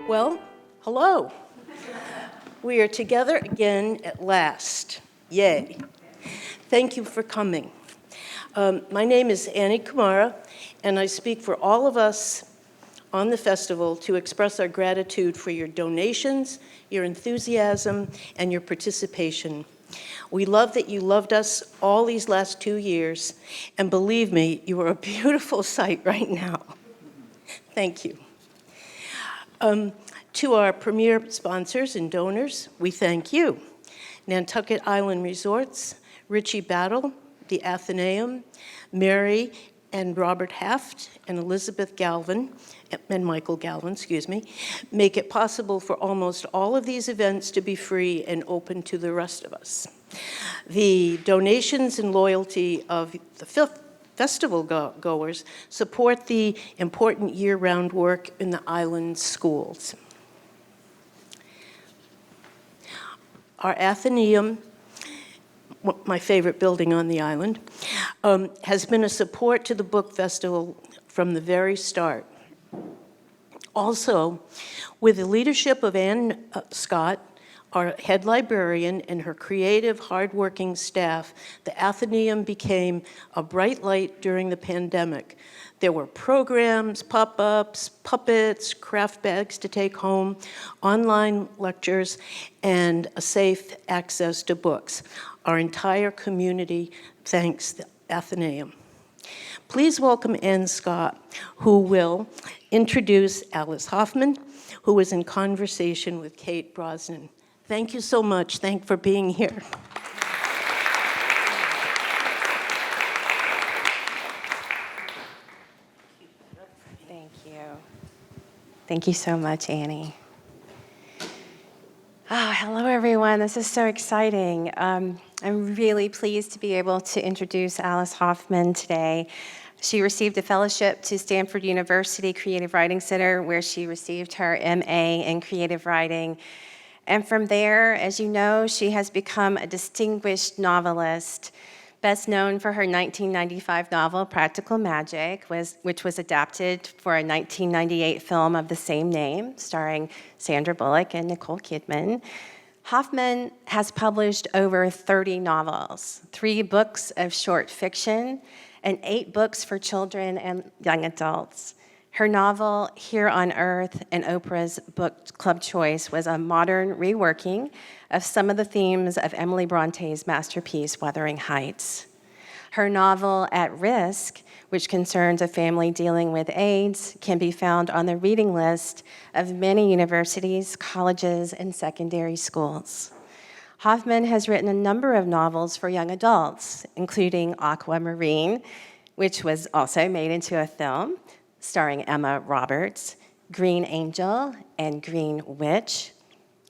Well, hello. We are together again at last. Yay. Thank you for coming. My name is Annie Kumara, and I speak for all of us on the festival to express our gratitude for your donations, your enthusiasm, and your participation. We love that you loved us all these last 2 years, and believe me, you are a beautiful sight right now. Thank you. To our premier sponsors and donors, we thank you. Nantucket Island Resorts, Richie Battle, the Athenaeum, Mary and Robert Haft, and Elizabeth Galvin, and Michael Galvin, make it possible for almost all of these events to be free and open to the rest of us. The donations and loyalty of the festival goers support the important year-round work in the island schools. Our Athenaeum, my favorite building on the island, has been a support to the book festival from the very start. Also, with the leadership of Ann Scott, our head librarian, and her creative, hardworking staff, the Athenaeum became a bright light during the pandemic. There were programs, pop-ups, puppets, craft bags to take home, online lectures, and a safe access to books. Our entire community thanks the Athenaeum. Please welcome Ann Scott, who will introduce Alice Hoffman, who is in conversation with Kate Brosnan. Thank you so much. Thank you for being here. Thank you. Thank you so much, Annie. Oh, hello, everyone. This is so exciting. I'm really pleased to be able to introduce Alice Hoffman today. She received a fellowship to Stanford University Creative Writing Center, where she received her MA in creative writing. And from there, as you know, she has become a distinguished novelist, best known for her 1995 novel, Practical Magic, which was adapted for a 1998 film of the same name, starring Sandra Bullock and Nicole Kidman. Hoffman has published over 30 novels, 3 books of short fiction, and 8 books for children and young adults. Her novel, Here on Earth, and Oprah's Book Club Choice, was a modern reworking of some of the themes of Emily Bronte's masterpiece, Wuthering Heights. Her novel, At Risk, which concerns a family dealing with AIDS, can be found on the reading list of many universities, colleges, and secondary schools. Hoffman has written a number of novels for young adults, including Aquamarine, which was also made into a film, starring Emma Roberts, Green Angel, and Green Witch.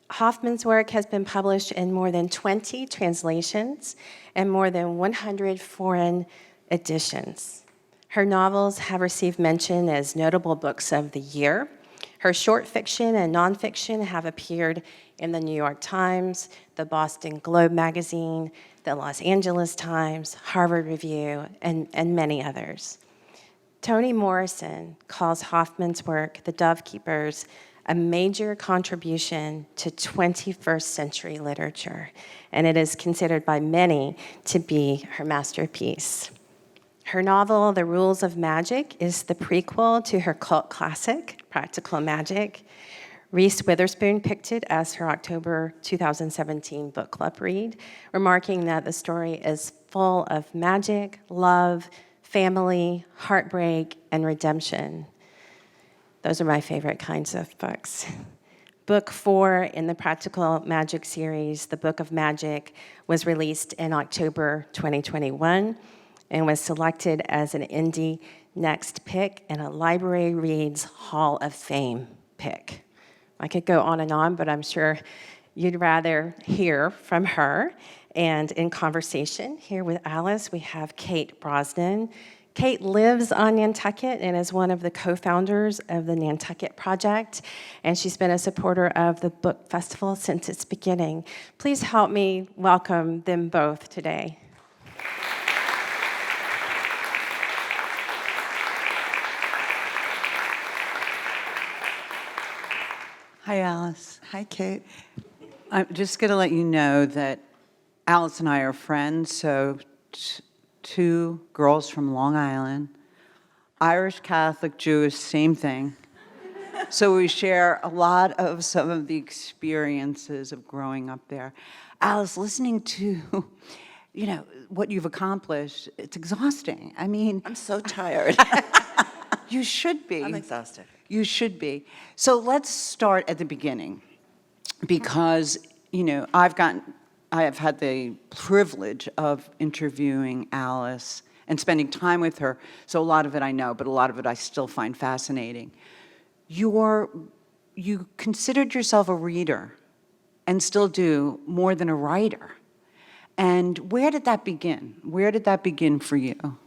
Hoffman's work has been published in more than 20 translations and more than 100 foreign editions. Her novels have received mention as notable books of the year. Her short fiction and nonfiction have appeared in the New York Times, the Boston Globe magazine, the Los Angeles Times, Harvard Review, and many others. Toni Morrison calls Hoffman's work, The Dove Keepers, a major contribution to 21st century literature, and it is considered by many to be her masterpiece. Her novel, The Rules of Magic, is the prequel to her cult classic, Practical Magic. Reese Witherspoon picked it as her October 2017 book club read, remarking that the story is full of magic, love, family, heartbreak, and redemption. Those are my favorite kinds of books. Book 4 in the Practical Magic series, The Book of Magic, was released in October 2021 and was selected as an Indie Next pick and a Library Reads Hall of Fame pick. I could go on, but I'm sure you'd rather hear from her. And in conversation here with Alice, we have Kate Brosnan. Kate lives on Nantucket and is one of the co-founders of the Nantucket Project, and she's been a supporter of the book festival since its beginning. Please help me welcome them both today. Hi, Alice. Hi, Kate. I'm just going to let you know that Alice and I are friends, so two girls from Long Island, Irish, Catholic, Jewish, same thing. So we share a lot of some of the experiences of growing up there. Alice, listening to, what you've accomplished, it's exhausting. I mean, I'm so tired. you should be. I'm exhausted. You should be. So let's start at the beginning, because I have had the privilege of interviewing Alice and spending time with her. So a lot of it I know, but a lot of it I still find fascinating. You considered yourself a reader, and still do, more than a writer. And where did that begin? Where did that begin for you?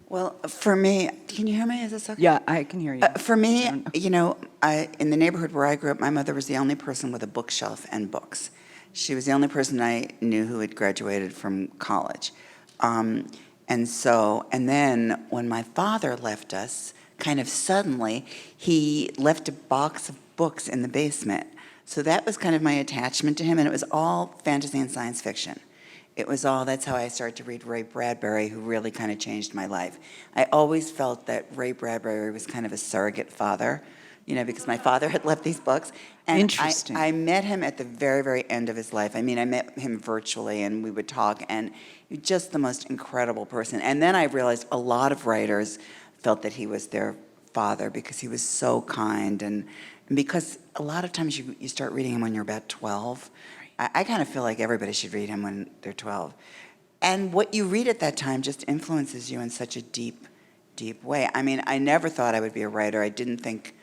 Well, for me, can you hear me? Is this okay? Yeah, I can hear you. For me, in the neighborhood where I grew up, my mother was the only person with a bookshelf and books. She was the only person I knew who had graduated from college. And then when my father left us, kind of suddenly, he left a box of books in the basement. So that was kind of my attachment to him, and it was all fantasy and science fiction. That's how I started to read Ray Bradbury, who really kind of changed my life. I always felt that Ray Bradbury was kind of a surrogate father, because my father had left these books. And Interesting. I met him at the very, very end of his life. I mean, I met him virtually, and we would talk, and he was just the most incredible person. And then I realized a lot of writers felt that he was their father because he was so kind, and because a lot of times you start reading him when you're about 12. I kind of feel like everybody should read him when they're 12. And what you read at that time just influences you in such a deep, deep way. I mean, I never thought I would be a writer. I didn't think,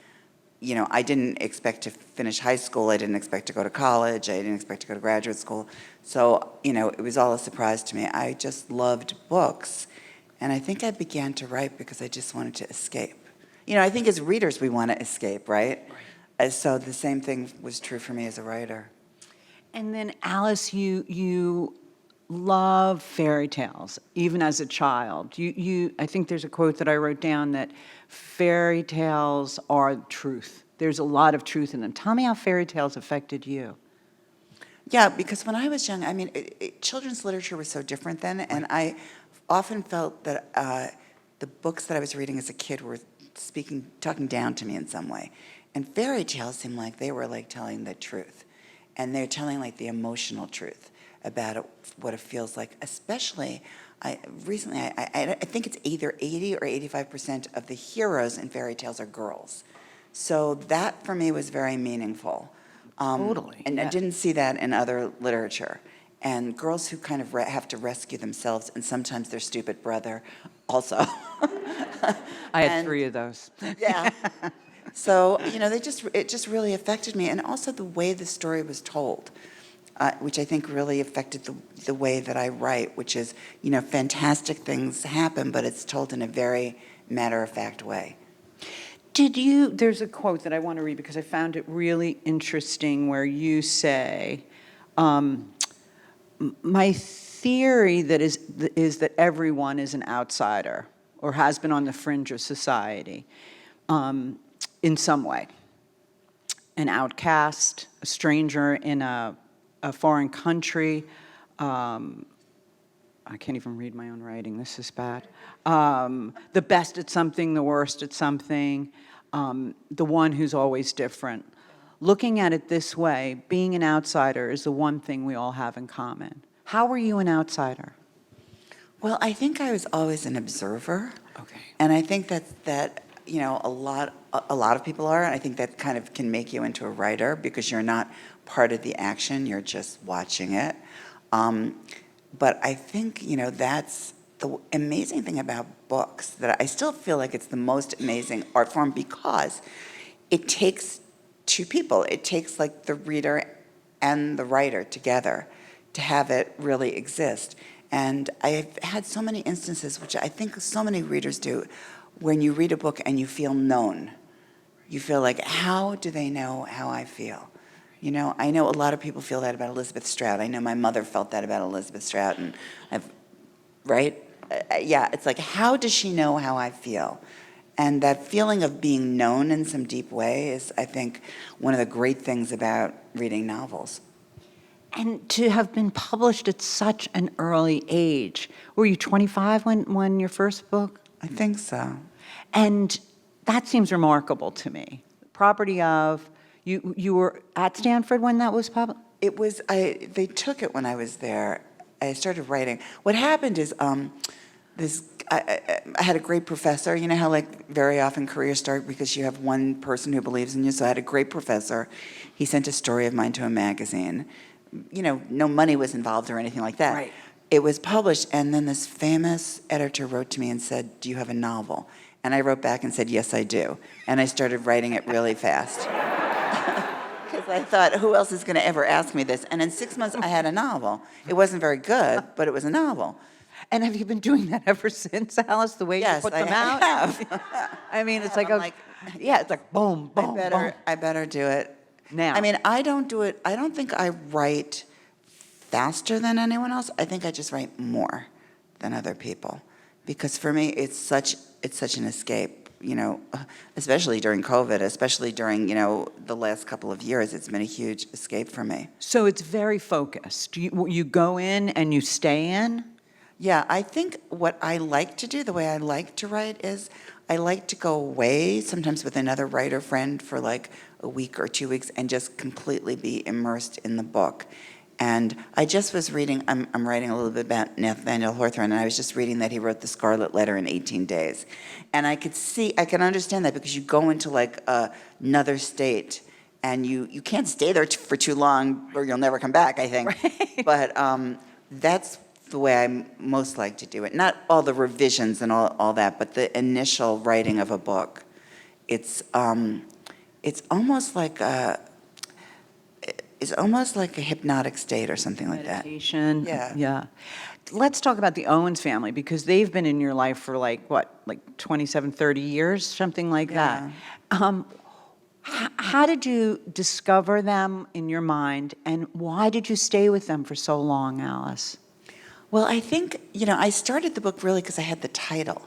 I didn't expect to finish high school. I didn't expect to go to college. I didn't expect to go to graduate school. So, it was all a surprise to me. I just loved books. And I think I began to write because I just wanted to escape. I think as readers, we want to escape, right? So the same thing was true for me as a writer. And then, Alice, you love fairy tales, even as a child. I think there's a quote that I wrote down that fairy tales are truth. There's a lot of truth in them. Tell me how fairy tales affected you. Yeah, because when I was young, I mean, children's literature was so different then, and I often felt that the books that I was reading as a kid were talking down to me in some way. And fairy tales seemed like they were like telling the truth. And they're telling like the emotional truth about what it feels like. Especially, recently, I think it's either 80 or 85% of the heroes in fairy tales are girls. So that for me was very meaningful. Totally. And Yeah. I didn't see that in other literature. And girls who kind of have to rescue themselves, and sometimes their stupid brother also. I had And- 3 of those. Yeah. So, it just really affected me. And also the way the story was told, which I think really affected the way that I write, which is, fantastic things happen, but it's told in a very matter-of-fact way. There's a quote that I want to read because I found it really interesting where you say, my theory is that everyone is an outsider or has been on the fringe of society. In some way, an outcast, a stranger in a foreign country. I can't even read my own writing. This is bad. The best at something, the worst at something, the one who's always different. Looking at it this way, being an outsider is the one thing we all have in common. How were you an outsider? Well, I think I was always an observer. Okay. And I think that a lot of people are, and I think that kind of can make you into a writer because you're not part of the action, you're just watching it. But I think, that's the amazing thing about books, that I still feel like it's the most amazing art form because it takes two people. It takes like the reader and the writer together to have it really exist. And I've had so many instances, which I think so many readers do, when you read a book and you feel known. You feel like, how do they know how I feel? I know a lot of people feel that about Elizabeth Strout. I know my mother felt that about Elizabeth Strout, right? Yeah, it's like, how does she know how I feel? And that feeling of being known in some deep way is, I think, one of the great things about reading novels. And to have been published at such an early age. Were you 25 when your first book? I think so. And that seems remarkable to me. Property of, you were at Stanford when that was published? It was, they took it when I was there. I started writing. What happened is I had a great professor. You know how like very often careers start because you have one person who believes in you? So I had a great professor. He sent a story of mine to a magazine. You know, no money was involved or anything like that. Right. It was published, and then this famous editor wrote to me and said, "Do you have a novel?" And I wrote back and said, "Yes, I do." And I started writing it really fast. Because I thought, who else is going to ever ask me this? And in 6 months, I had a novel. It wasn't very good, but it was a novel. And have you been doing that ever since, Alice, the way Yes, you put them I out? have. I mean, it's I'm like, yeah, it's like boom, boom, boom. I better do it Now. I mean, I don't do it. I don't think I write faster than anyone else. I think I just write more than other people, because for me, it's such an escape. You know, especially during COVID, especially during the last couple of years, it's been a huge escape for me. So it's very focused. You go in and you stay in? Yeah, I think what I like to do, the way I like to write, is I like to go away, sometimes with another writer friend, for like a week or 2 weeks, and just completely be immersed in the book. And I just was reading, I'm writing a little bit about Nathaniel Hawthorne, and I was just reading that he wrote The Scarlet Letter in 18 days. And I can understand that, because you go into like another state, and you can't stay there for too long, or you'll never come back, I think. Right. But that's the way I most like to do it. Not all the revisions and all that, but the initial writing of a book. It's almost like a hypnotic state or something like that. Meditation. Yeah. Yeah. Let's talk about the Owens family, because they've been in your life for like 27, 30 years, something like that. How did you discover them in your mind, and why did you stay with them for so long, Alice? Well, I think, I started the book really because I had the title.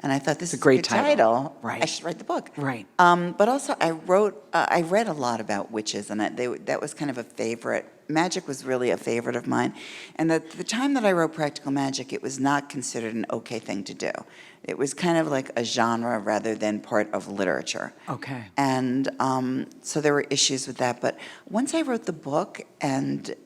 And I thought, this is a great good title. title. Right. I should write the book. Right. But also, I read a lot about witches, and that was kind of a favorite. Magic was really a favorite of mine. And at the time that I wrote Practical Magic, it was not considered an okay thing to do. It was kind of like a genre rather than part of literature. Okay. And so there were issues with that. But once I wrote the book, and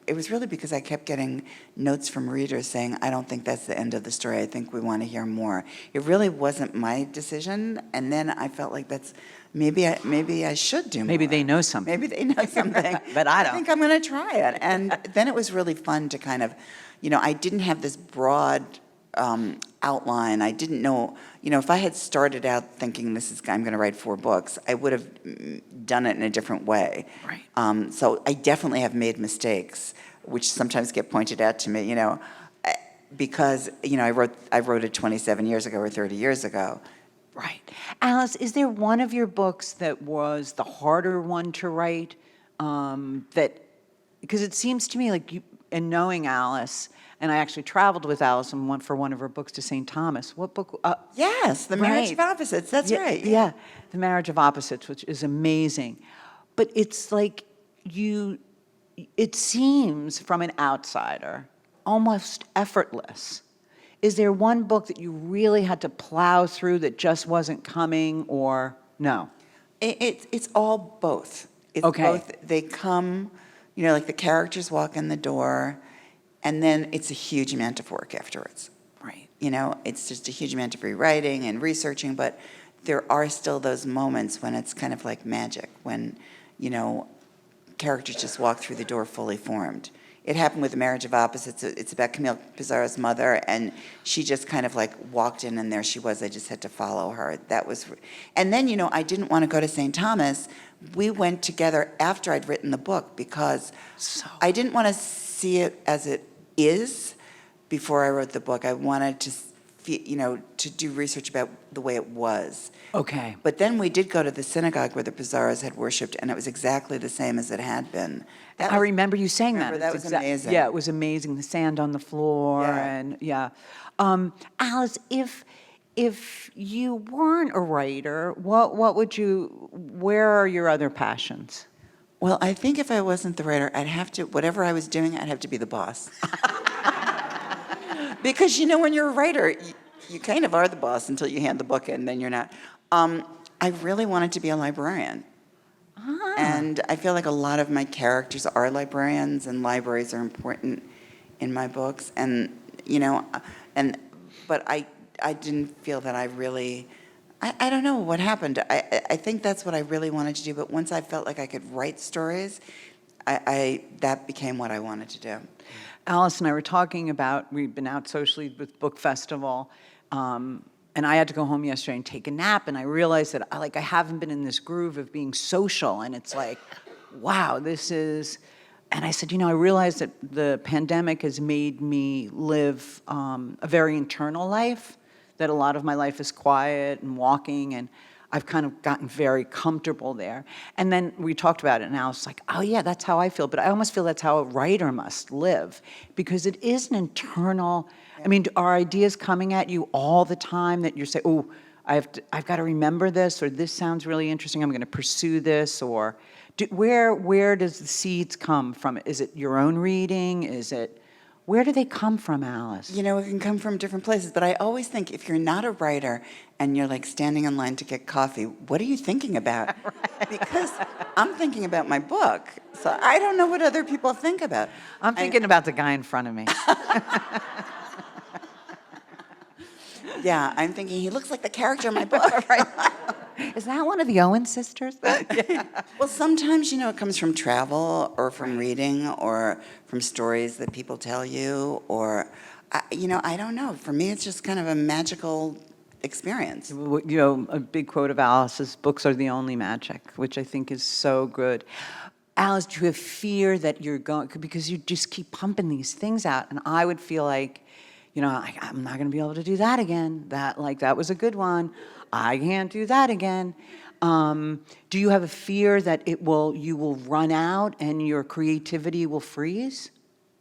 it was really because I kept getting notes from readers saying, "I don't think that's the end of the story. I think we want to hear more." It really wasn't my decision, and then I felt like maybe I should do more. Maybe they know something. Maybe they know something. But I don't. think I'm going to try it. And then it was really fun to kind of, I didn't have this broad outline. I didn't know, if I had started out thinking I'm going to write 4 books, I would have done it in a different way. Right. So I definitely have made mistakes, which sometimes get pointed out to me, because, I wrote it 27 years ago or 30 years ago. Right. Alice, is there one of your books that was the harder one to write? Because it seems to me like you, and knowing Alice, and I actually traveled with Alice for one of her books to St. Thomas. What book? Yes, The Marriage of right. Opposites. That's Yeah, right. Yeah, The Marriage of Opposites, which is amazing. But it's like it seems from an outsider almost effortless. Is there one book that you really had to plow through that just wasn't coming, or no? It's all both. It's Okay. both. They come, like the characters walk in the door, and then it's a huge amount of work afterwards. Right. It's just a huge amount of rewriting and researching, but there are still those moments when it's kind of like magic, when, characters just walk through the door fully formed. It happened with The Marriage of Opposites. It's about Camille Pizarro's mother, and she just kind of like walked in, and there she was. I just had to follow her. And then, I didn't want to go to St. Thomas. We went together after I'd written the book, because I didn't want to see it as it is before I wrote the book. I wanted to to do research about the way it was. Okay. But then we did go to the synagogue where the Pizarros had worshipped, and it was exactly the same as it had been. That I was- remember you saying that. remember, that It's was amazing. Yeah, it was amazing. The sand on the floor, Yeah. and yeah. Alice, if you weren't a writer, what would you? Where are your other passions? Well, I think if I wasn't the writer, I'd have to, whatever I was doing, I'd have to be the boss. Because, when you're a writer, you kind of are the boss until you hand the book in, then you're not. I really wanted to be a librarian. And I feel like a lot of my characters are librarians, and libraries are important in my books. And, but I didn't feel that I really, I don't know what happened. I think that's what I really wanted to do, but once I felt like I could write stories, that became what I wanted to do. Alice and I were talking about, we've been out socially with Book Festival, and I had to go home yesterday and take a nap, and I realized that I haven't been in this groove of being social, and it's like, wow, this is, and I said, I realized that the pandemic has made me live a very internal life, that a lot of my life is quiet and walking, and I've kind of gotten very comfortable there. And then we talked about it, and I was like, oh yeah, that's how I feel. But I almost feel that's how a writer must live, because it is an internal, I mean, are ideas coming at you all the time that you're saying, oh, I've got to remember this, or this sounds really interesting, I'm going to pursue this, or where does the seeds come from? Is it your own reading? Where do they come from, Alice? It can come from different places, but I always think if you're not a writer and you're like standing in line to get coffee, what are you thinking about? Because I'm thinking about my book, so I don't know what other people think about. I'm thinking about the guy in front of me. Yeah, I'm thinking he looks like the character in my book. Right. Is that one of the Owen sisters? Well, sometimes, it comes from travel or from reading or from stories that people tell you or, I don't know. For me, it's just kind of a magical experience. A big quote of Alice's, books are the only magic, which I think is so good. Alice, do you have fear that you're going, because you just keep pumping these things out, and I would feel like, I'm not going to be able to do that again. That was a good one. I can't do that again. Do you have a fear that you will run out and your creativity will freeze?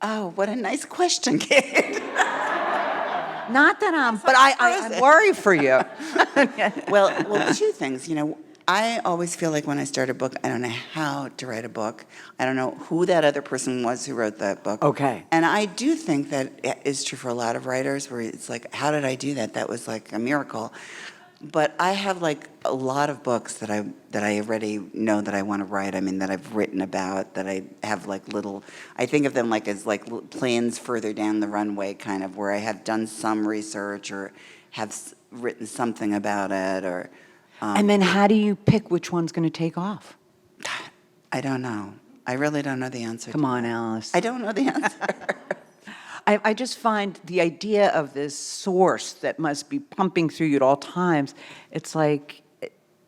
Oh, what a nice question, Kate. Not that but I worry for you. Well, two things. I always feel like when I start a book, I don't know how to write a book. I don't know who that other person was who wrote that book. Okay. And I do think that is true for a lot of writers, where it's like, how did I do that? That was like a miracle. But I have like a lot of books that I already know that I want to write. I mean, that I've written about, that I have like little, I think of them like as like planes further down the runway, kind of, where I have done some research or have written something about it, or. And then how do you pick which one's going to take off? I don't know. I really don't know the answer. Come on, Alice. I don't know the answer. I just find the idea of this source that must be pumping through you at all times, it's like,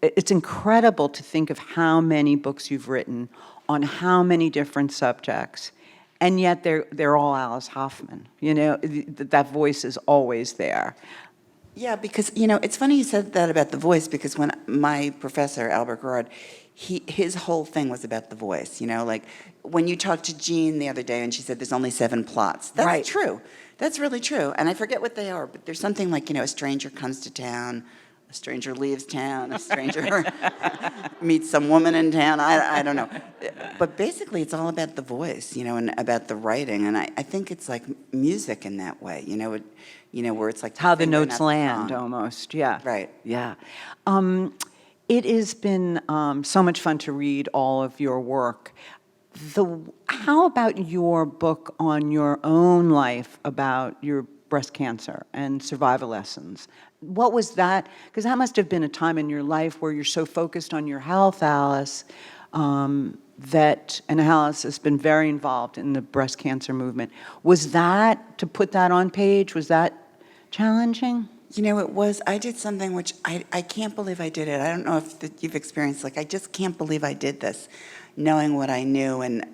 it's incredible to think of how many books you've written on how many different subjects, and yet they're all Alice Hoffman. That voice is always there. Yeah, because, it's funny you said that about the voice, because when my professor, Albert Gerard, his whole thing was about the voice, like when you talked to Jean the other day and she said there's only 7 plots. That's right. True. That's really true. And I forget what they are, but there's something like, a stranger comes to town, a stranger leaves town, a stranger meets some woman in town. I don't know. But basically it's all about the voice, and about the writing. And I think it's like music in that way, where it's like How the finger, notes not the land, song. almost, yeah. Right. Yeah. It has been so much fun to read all of your work. How about your book on your own life about your breast cancer and survival lessons? What was that? Because that must have been a time in your life where you're so focused on your health, Alice, and Alice has been very involved in the breast cancer movement. Was that, to put that on page, was that challenging? It was. I did something which I can't believe I did it. I don't know if you've experienced, I just can't believe I did this, knowing what I knew. And,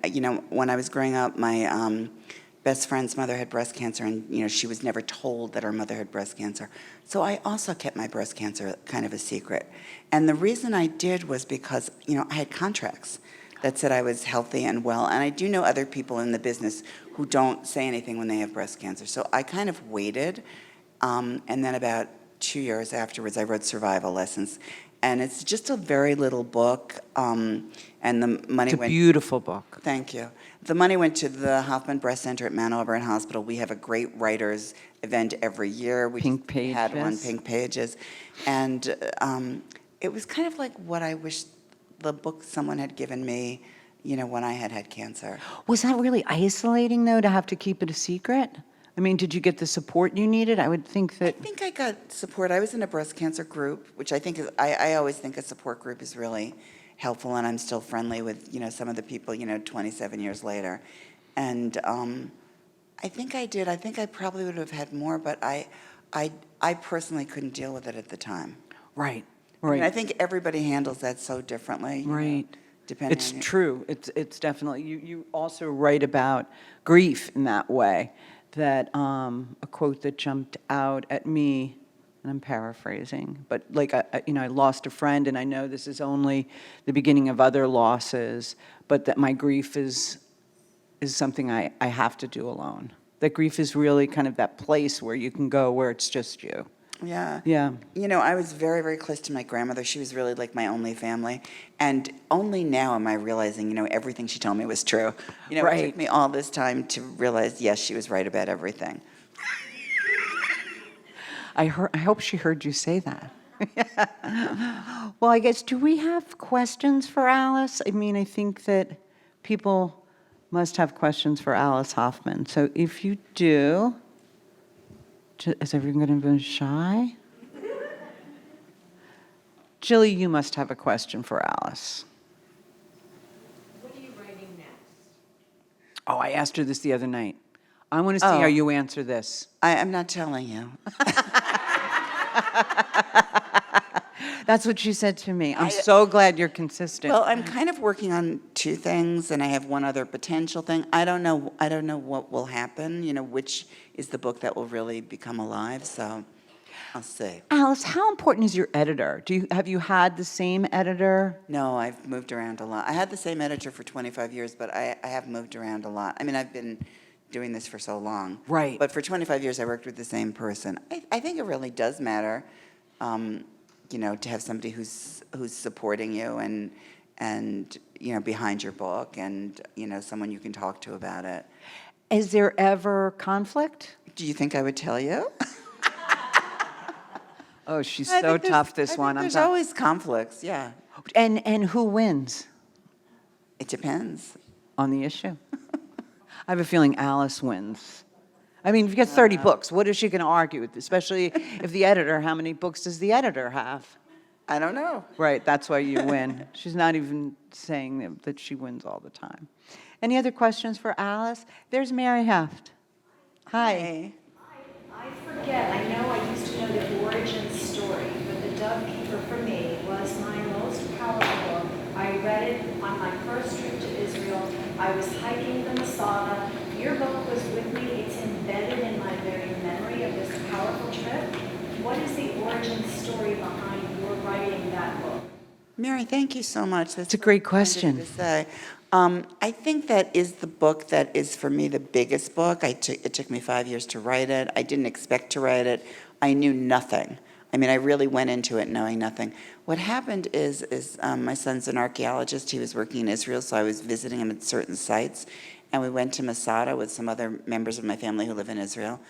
when I was growing up, my best friend's mother had breast cancer, and she was never told that her mother had breast cancer. So I also kept my breast cancer kind of a secret. And the reason I did was because I had contracts that said I was healthy and well, and I do know other people in the business who don't say anything when they have breast cancer. So I kind of waited, and then about 2 years afterwards, I wrote Survival Lessons. And it's just a very little book, and the money It's a went... beautiful book. Thank you. The money went to the Hoffman Breast Center at Mount Auburn Hospital. We have a great writers event every year. We Pink just had one, Pages. Pink Pages. And it was kind of like what I wish the book someone had given me, when I had cancer. Was that really isolating, though, to have to keep it a secret? I mean, did you get the support you needed? I would think I that... think I got support. I was in a breast cancer group, which I think I always think a support group is really helpful, and I'm still friendly with some of the people 27 years later. And I think I did. I think I probably would have had more, but I personally couldn't deal with it at the time. Right, I mean, I right, think everybody handles that so differently. right. Depending It's on true. It's definitely... You also write about grief in that way. That a quote that jumped out at me, and I'm paraphrasing, but like I lost a friend, and I know this is only the beginning of other losses, but that my grief is something I have to do alone. That grief is really kind of that place where you can go where it's just you. Yeah. Yeah. I was very, very close to my grandmother. She was really like my only family. And only now am I realizing, everything she told me was true. It Right. took me all this time to realize, yes, she was right about everything. I hope she heard you say that. Well, I guess, do we have questions for Alice? I mean, I think that people must have questions for Alice Hoffman. So if you do... Is everyone going to be shy? Jilly, you must have a question for Alice. What are you writing next? Oh, I asked her this the other night. I want to see Oh. how you answer this. I'm not telling you. That's what she said to me. I'm so glad you're consistent. Well, I'm kind of working on two things, and I have one other potential thing. I don't know what will happen, which is the book that will really become alive, so I'll see. Alice, how important is your editor? Have you had the same editor? No, I've moved around a lot. I had the same editor for 25 years, but I have moved around a lot. I mean, I've been doing this for so long. Right. But for 25 years, I worked with the same person. I think it really does matter, to have somebody who's supporting you and behind your book, and someone you can talk to about it. Is there ever conflict? Do you think I would tell you? Oh, she's I so think there's- tough, this I think one. There's always conflicts, yeah. And who wins It depends. on the issue? I have a feeling Alice wins. I mean, if you get 30 books, what is she going to argue with? Especially if the editor, how many books does the editor have? I don't know. Right, that's why you win. She's not even saying that she wins all the time. Any other questions for Alice? There's Mary Heft. Hi. Hey. I forget, I know I used to know the origin story, but The Dove Keeper for me was my most powerful book. I read it on my first trip to Israel. I was hiking the Masada. Your book was with me. It's embedded in my very memory of this powerful trip. What is the origin story behind your writing that book? Mary, thank you so much. That's It's a great very kind of you question. to say. I think that is the book that is, for me, the biggest book. It took me 5 years to write it. I didn't expect to write it. I knew nothing. I mean, I really went into it knowing nothing. What happened is my son's an archaeologist. He was working in Israel, so I was visiting him at certain sites. And we went to Masada with some other members of my family who live in Israel.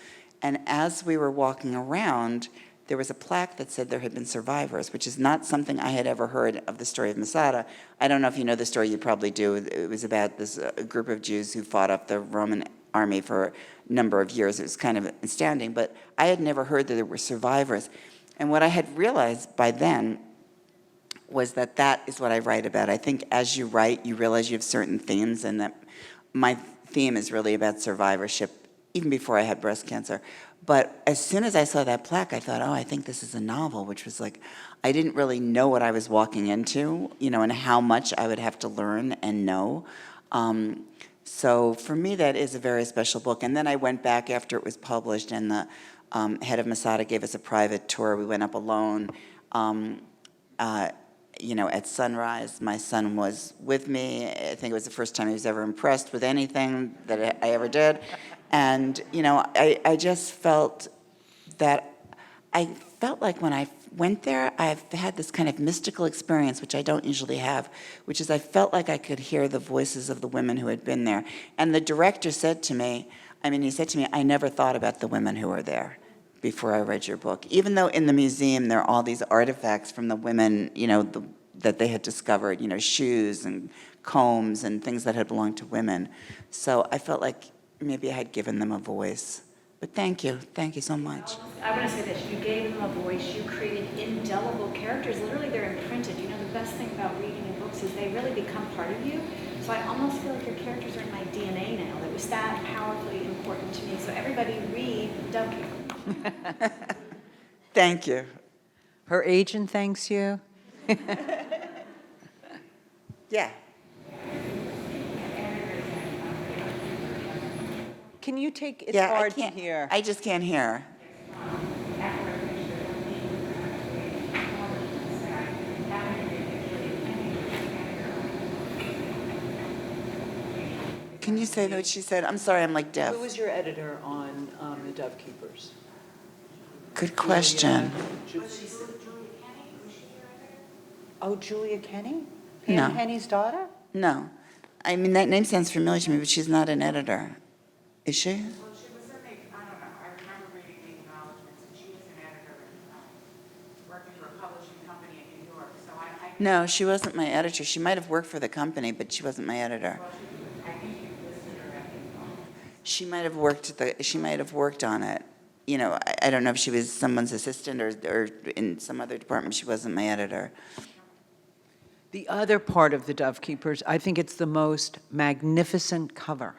And as we were walking around, there was a plaque that said there had been survivors, which is not something I had ever heard of the story of Masada. I don't know if you know the story, you probably do. It was about this group of Jews who fought off the Roman army for a number of years. It was kind of astounding, but I had never heard that there were survivors. And what I had realized by then was that that is what I write about. I think as you write, you realize you have certain themes, and that my theme is really about survivorship, even before I had breast cancer. But as soon as I saw that plaque, I thought, oh, I think this is a novel, which was like, I didn't really know what I was walking into, and how much I would have to learn and know. So for me, that is a very special book. And then I went back after it was published, and the head of Masada gave us a private tour. We went up alone. At sunrise, my son was with me. I think it was the first time he was ever impressed with anything that I ever did. And, I just felt that, I felt like when I went there, I've had this kind of mystical experience, which I don't usually have, which is I felt like I could hear the voices of the women who had been there. And the director said to me, I never thought about the women who were there before I read your book. Even though in the museum there are all these artifacts from the women, that they had discovered, shoes and combs and things that had belonged to women. So I felt like maybe I had given them a voice. But thank you so much. I want to say this, you gave them a voice, you created indelible characters, literally they're imprinted. The best thing about reading in books is they really become part of you. So I almost feel like your characters are in my DNA now. It was that powerfully important to me. So everybody read Dove Keeper. Thank you. Her agent thanks you. Yeah. Can you take, it's Yeah, hard to hear. I just can't hear. Can you say what she said? I'm sorry, I'm like deaf. Who was your editor on the Dove Keepers? Good question. Oh, Julia Kenny? No. Pam Henny's daughter? No. I mean, that name sounds familiar to me, but she's not an editor. Is she? Well, she was I don't know, I remember reading the acknowledgments, and she was an editor working for a publishing company in New York, so I No, she wasn't my editor. She might have worked for the company, but she wasn't my editor. I think you listed her at the She might have worked on it. I don't know if she was someone's assistant or in some other department. She wasn't my editor. The other part of the Dove Keepers, I think it's the most magnificent cover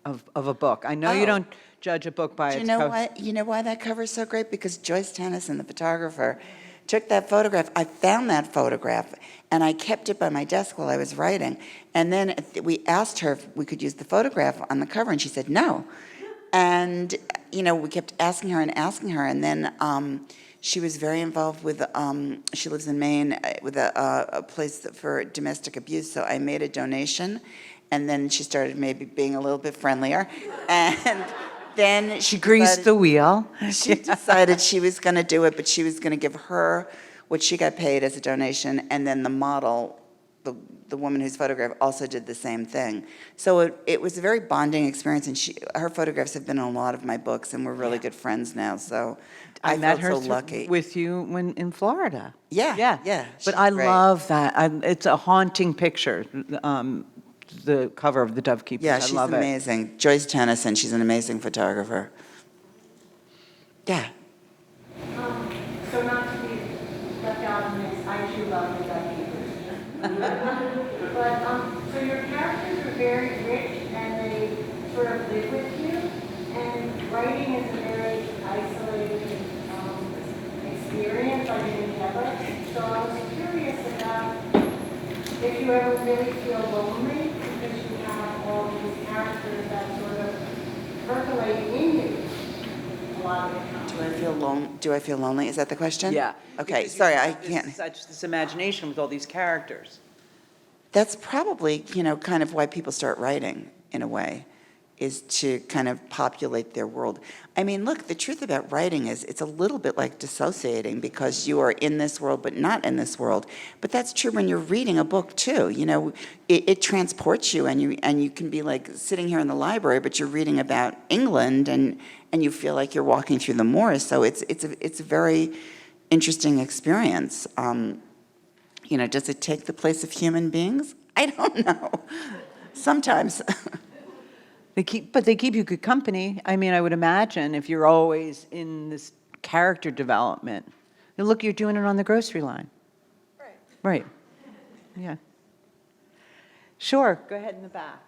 of a book. I know you Oh. don't judge a book by Do its you know cover. why? You know why that cover is so great? Because Joyce Tennyson, the photographer, took that photograph. I found that photograph, and I kept it by my desk while I was writing. And then we asked her if we could use the photograph on the cover, and she said no. And we kept asking her, and then she was very involved with. She lives in Maine with a place for domestic abuse. So I made a donation. And then she started maybe being a little bit friendlier. And then She greased the wheel. she decided she was going to do it, but she was going to give her what she got paid as a donation, and then the model, the woman who's photographed, also did the same thing. So it was a very bonding experience, and her photographs have been in a lot of my books, and we're really good friends now, so I met felt her so lucky. with you when in Florida. Yeah. But she's I great. love that. It's a haunting picture, the cover of the Dove Keepers. Yeah, I she's love it. amazing. Joyce Tennyson, she's an amazing photographer. Yeah. So not to be left out in this, I too love the Dove Keepers. But, so your characters are very rich and they sort of live with you, and writing is a very isolated experience, I didn't ever. So I was curious about if you ever really feel lonely because you have all these characters that sort of percolate in you a lot of the time. Do I feel lonely? Is that the question? Yeah. Okay, Because you sorry, I have can't. this imagination with all these characters. That's probably, kind of why people start writing, in a way, is to kind of populate their world. I mean, look, the truth about writing is it's a little bit like dissociating because you are in this world but not in this world. But that's true when you're reading a book, too. It transports you, and you can be like sitting here in the library, but you're reading about England, and you feel like you're walking through the moors. So it's a very interesting experience. Does it take the place of human beings? I don't know. Sometimes. But they keep you good company. I mean, I would imagine if you're always in this character development. And look, you're doing it on the grocery line. Right. Yeah. Sure, go ahead in the back.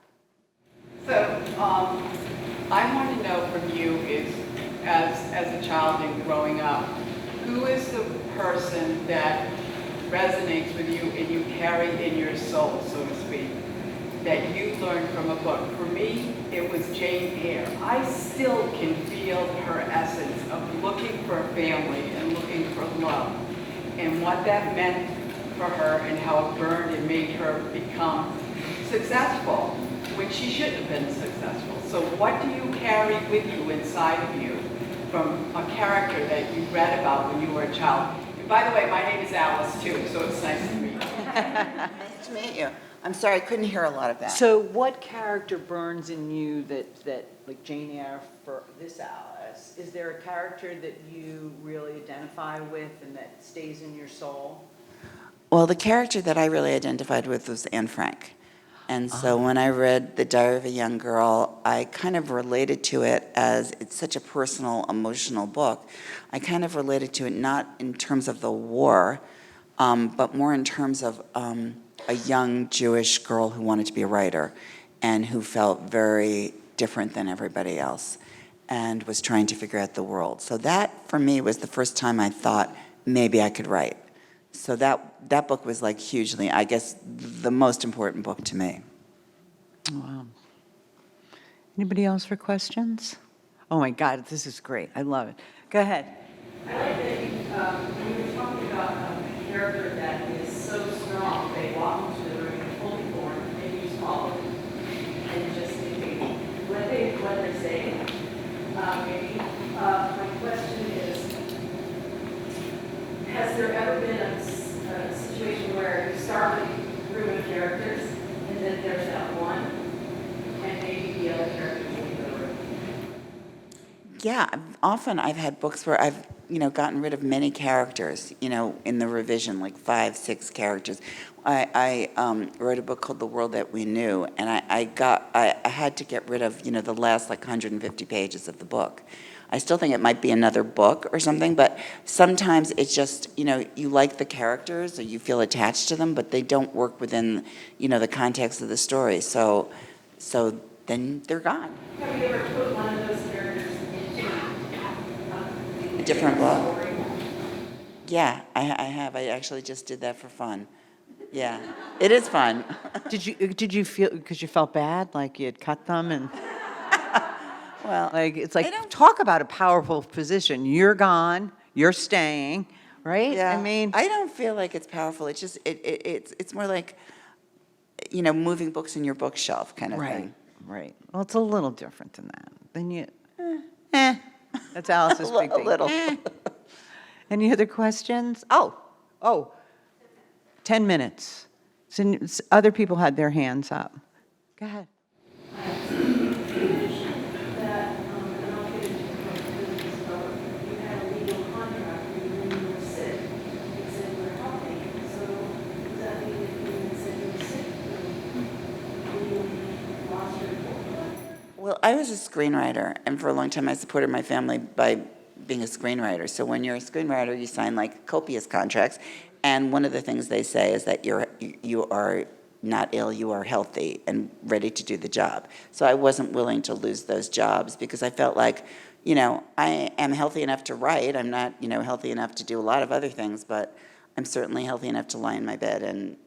So, I want to know from you is, as a child and growing up, who is the person that resonates with you and you carry in your soul, so to speak? that you learned from a book. For me, it was Jane Eyre. I still can feel her essence of looking for a family and looking for love, and what that meant for her and how it burned and made her become successful when she shouldn't have been successful. So what do you carry with you inside of you from a character that you read about when you were a child? And by the way, my name is Alice too, so it's nice to meet you. Nice to meet you. I'm sorry, I couldn't hear a lot of that. So what character burns in you that like Jane Eyre for this Alice? Is there a character that you really identify with and that stays in your soul? Well, the character that I really identified with was Anne Frank. And so when I read The Diary of a Young Girl, I kind of related to it as it's such a personal, emotional book. I kind of related to it not in terms of the war, but more in terms of a young Jewish girl who wanted to be a writer and who felt very different than everybody else and was trying to figure out the world. So that, for me, was the first time I thought maybe I could write. So that book was like hugely, I guess, the most important book to me. Wow. Anybody else for questions? Oh my God, this is great. I love it. Go ahead. I like that you were talking about a character that is so strong, they walk into the room fully formed, and you just follow them. And just thinking what they're saying. Maybe my question is, has there ever been a situation where you start with a room of characters, and then there's that one, and maybe the other characters leave the room? Yeah, often I've had books where I've, gotten rid of many characters, in the revision, like 5, 6 characters. I wrote a book called The World That We Knew, and I had to get rid of, the last like 150 pages of the book. I still think it might be another book or something, but sometimes it's just, you like the characters or you feel attached to them, but they don't work within, the context of the story. So then they're gone. Have you ever put one of those characters into A different book? Yeah, I have. I actually just did that for fun. Yeah, it is fun. Did you feel, because you felt bad, like you had cut them and? Well, Like, it's like, talk about a powerful position. You're gone, you're staying, right? yeah. I mean, I don't feel like it's powerful. It's just it's more like, moving books in your bookshelf kind of right, thing. right. Well, it's a little different than that. Then you, that's Alice's big A thing. little. Any other questions? Oh, 10 minutes. So other people had their hands up. Go ahead. that, and I'll get into this, but you had a legal contract where when you were sick, it said you were healthy. So does that mean if you said you were sick, you lost your book? Well, I was a screenwriter, and for a long time I supported my family by being a screenwriter. So when you're a screenwriter, you sign like copious contracts, and one of the things they say is that you are not ill, you are healthy and ready to do the job. So I wasn't willing to lose those jobs because I felt like, I am healthy enough to write. I'm not, healthy enough to do a lot of other things, but I'm certainly healthy enough to lie in my bed and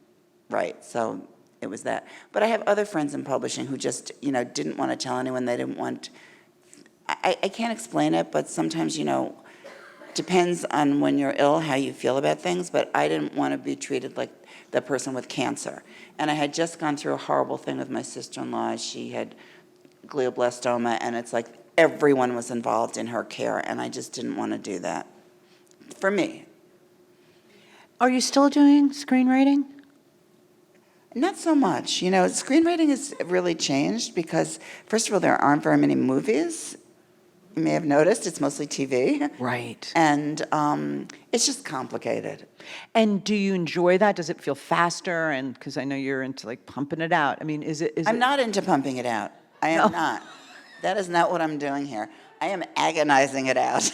write. So it was that. But I have other friends in publishing who just, didn't want to tell anyone. They didn't want, I can't explain it, but sometimes, depends on when you're ill, how you feel about things, but I didn't want to be treated like the person with cancer. And I had just gone through a horrible thing with my sister-in-law. She had glioblastoma, and it's like everyone was involved in her care, and I just didn't want to do that. For me. Are you still doing screenwriting? Not so much. Screenwriting has really changed because, first of all, there aren't very many movies. You may have noticed it's mostly TV. Right. And it's just complicated. And do you enjoy that? Does it feel faster? And because I know you're into like pumping it out. I mean, is it? I'm not into pumping it out. I am not. That is not what I'm doing here. I am agonizing it out.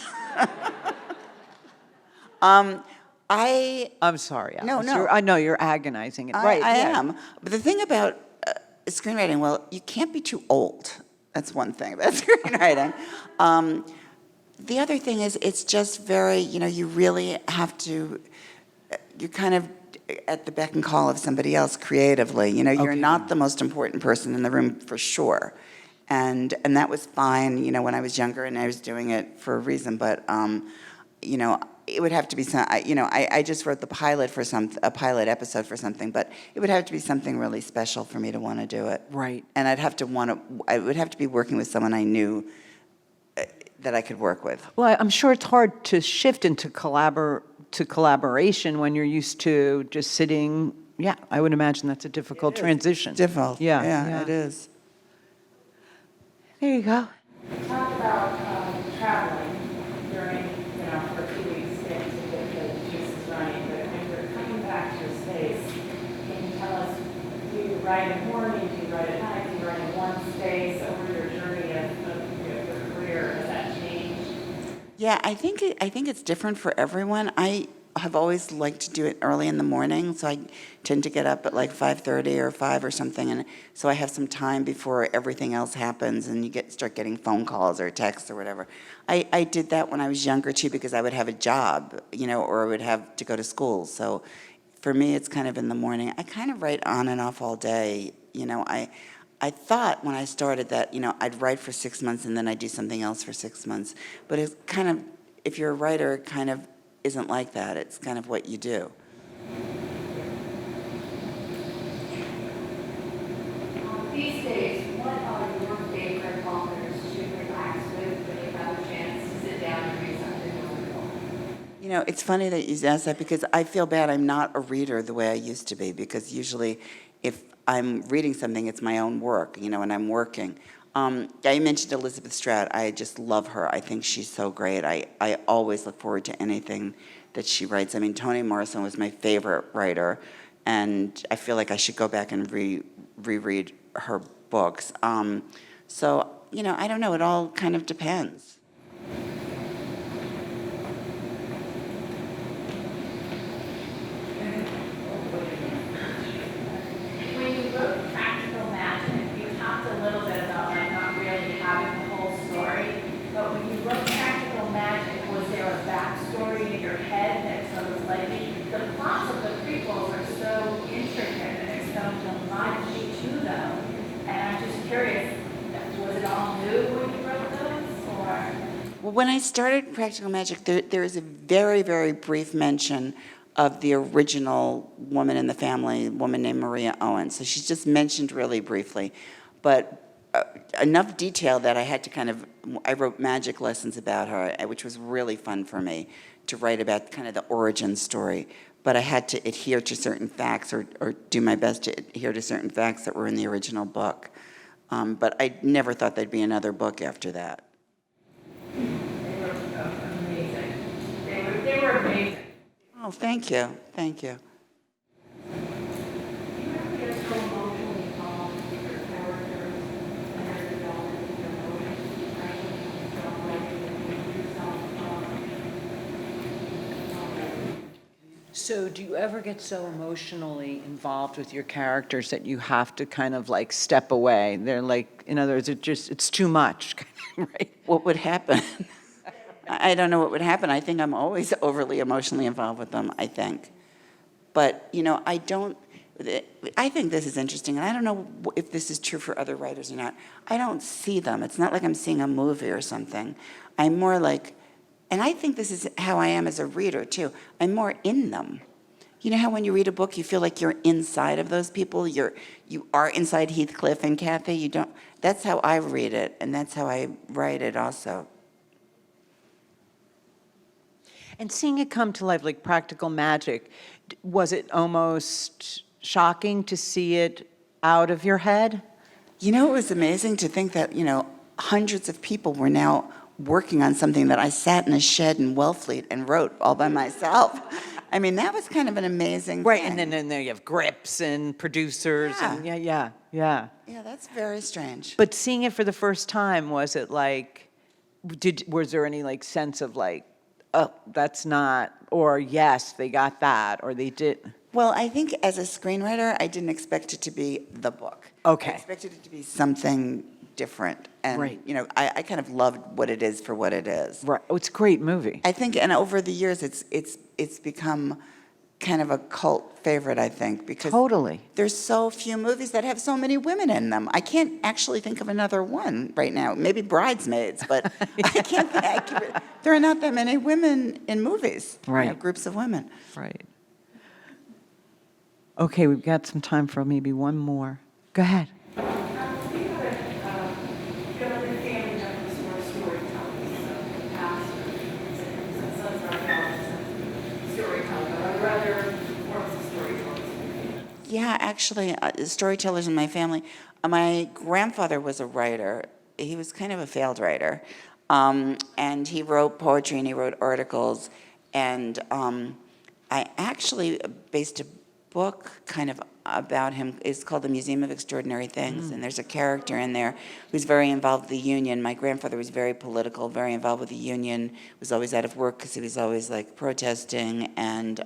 I'm sorry, Alice. No. I know you're agonizing it. I Right. yeah. am. But the thing about screenwriting, well, you can't be too old. That's one thing about screenwriting. The other thing is it's just very, you really have to, you're kind of at the beck and call of somebody else creatively. You know, you're Okay. not the most important person in the room for sure. And that was fine, you know, when I was younger and I was doing it for a reason. But, you know, it would have to be some, you know, I just wrote the pilot for a pilot episode for something, but it would have to be something really special for me to want to do it. Right. And I would have to be working with someone I knew that I could work with. Well, I'm sure it's hard to shift into collaboration when you're used to just sitting. Yeah, I would imagine that's a difficult transition. Difficult. Yeah, It is. There you go. Talk about traveling during, you know, for 2 weeks, getting to get the juices running, but when you're coming back to your space, can you tell us, do you write in the morning, do you write at night, do you write in one space over your journey of your career? Has that changed? Yeah, I think it's different for everyone. I have always liked to do it early in the morning, so I tend to get up at like 5:30 or 5 or something, and so I have some time before everything else happens, and you start getting phone calls or texts or whatever. I did that when I was younger too, because I would have a job, you know, or I would have to go to school. So for me, it's kind of in the morning. I kind of write on and off all day. You know, I thought when I started that, you know, I'd write for 6 months and then I'd do something else for 6 months. But it's kind of, if you're a writer, it kind of isn't like that. It's kind of what you do. These days, what are your favorite authors to relax with when you have a chance to sit down and read something wonderful? You know, it's funny that you asked that because I feel bad I'm not a reader the way I used to be, because usually if I'm reading something, it's my own work, you know, and I'm working. I mentioned Elizabeth Strout. I just love her. I think she's so great. I always look forward to anything that she writes. I mean, Toni Morrison was my favorite writer, and I feel like I should go back and reread her books. So, you know, I don't know. It all kind of depends. When you wrote Practical Magic, you talked a little bit about like not really having the whole story, but when you wrote Practical Magic, was there a backstory in your head that sort of like the plots of the prequels are so intricate and there's so much to them, and I'm just curious, was it all new when you wrote those, or? Well, when I started Practical Magic, there is a very, very brief mention of the original woman in the family, a woman named Maria Owen. So she's just mentioned really briefly. But enough detail that I had to I wrote magic lessons about her, which was really fun for me to write about kind of the origin story. But I had to adhere to certain facts or do my best to adhere to certain facts that were in the original book. But I never thought there'd be another book after that. They were amazing. They were amazing. Oh, thank you. Thank you. Do you ever get so emotionally involved with your characters and their development, their emotions, especially when yourself? So do you ever get so emotionally involved with your characters that you have to kind of like step away? They're like, in other words, it's too much, right? What would happen? I don't know what would happen. I think I'm always overly emotionally involved with them, I think. But, you know, I think this is interesting, and I don't know if this is true for other writers or not. I don't see them. It's not like I'm seeing a movie or something. I'm more like, and I think this is how I am as a reader, too. I'm more in them. You know how when you read a book, you feel like you're inside of those people? You are inside Heathcliff and Kathy. You don't. That's how I read it, and that's how I write it also. And seeing it come to life like Practical Magic, was it almost shocking to see it out of your head? You know, it was amazing to think that, you know, hundreds of people were now working on something that I sat in a shed in Wellfleet and wrote all by myself. I mean, that was kind of an amazing Right, thing. and then there you have grips and producers and yeah. Yeah, that's very strange. But seeing it for the first time, was it like, was there any like sense of like, oh, that's not, or yes, they got that, or they did? Well, I think as a screenwriter, I didn't expect it to be the book. Okay. I expected it to be something different. And, Right. you know, I kind of loved what it is for what it is. Right, oh, it's a great movie. I think, and over the years, it's become, kind of a cult favorite, I think, because Totally. there's so few movies that have so many women in them. I can't actually think of another one right now. Maybe Bridesmaids, but I can't think. There are not that many women in movies. Right. Groups of women. Right. Okay, we've got some time for maybe one more. Go ahead. We have a family that was more storytellers, so pastors, and sons are not storytellers, but I'd rather forms of storytellers. Yeah, actually, storytellers in my family. My grandfather was a writer. He was kind of a failed writer. And he wrote poetry and he wrote articles. And I actually based a book kind of about him. It's called The Museum of Extraordinary Things. And there's a character in there who's very involved with the union. My grandfather was very political, very involved with the union, was always out of work because he was always like protesting. And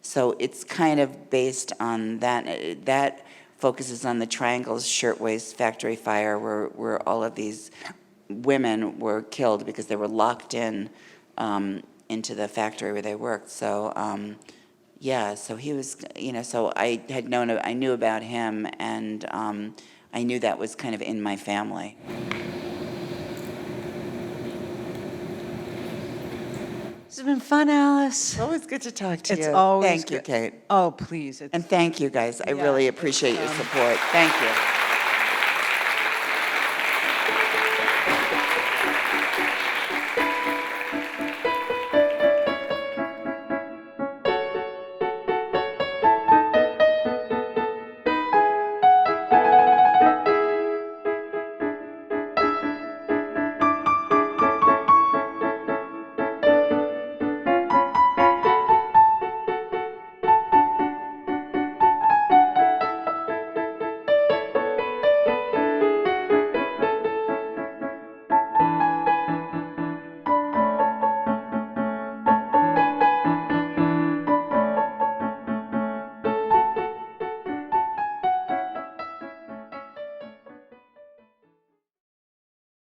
so it's kind of based on that. That focuses on the Triangle's Shirtwaist Factory fire, where all of these women were killed because they were locked in into the factory where they worked. So yeah, so he was, so I knew about him, and I knew that was kind of in my family. This has been fun, Alice. It's always good to talk to It's you. always Thank you, good. Kate. Oh, please. And thank you, guys. I really appreciate your support. Thank you.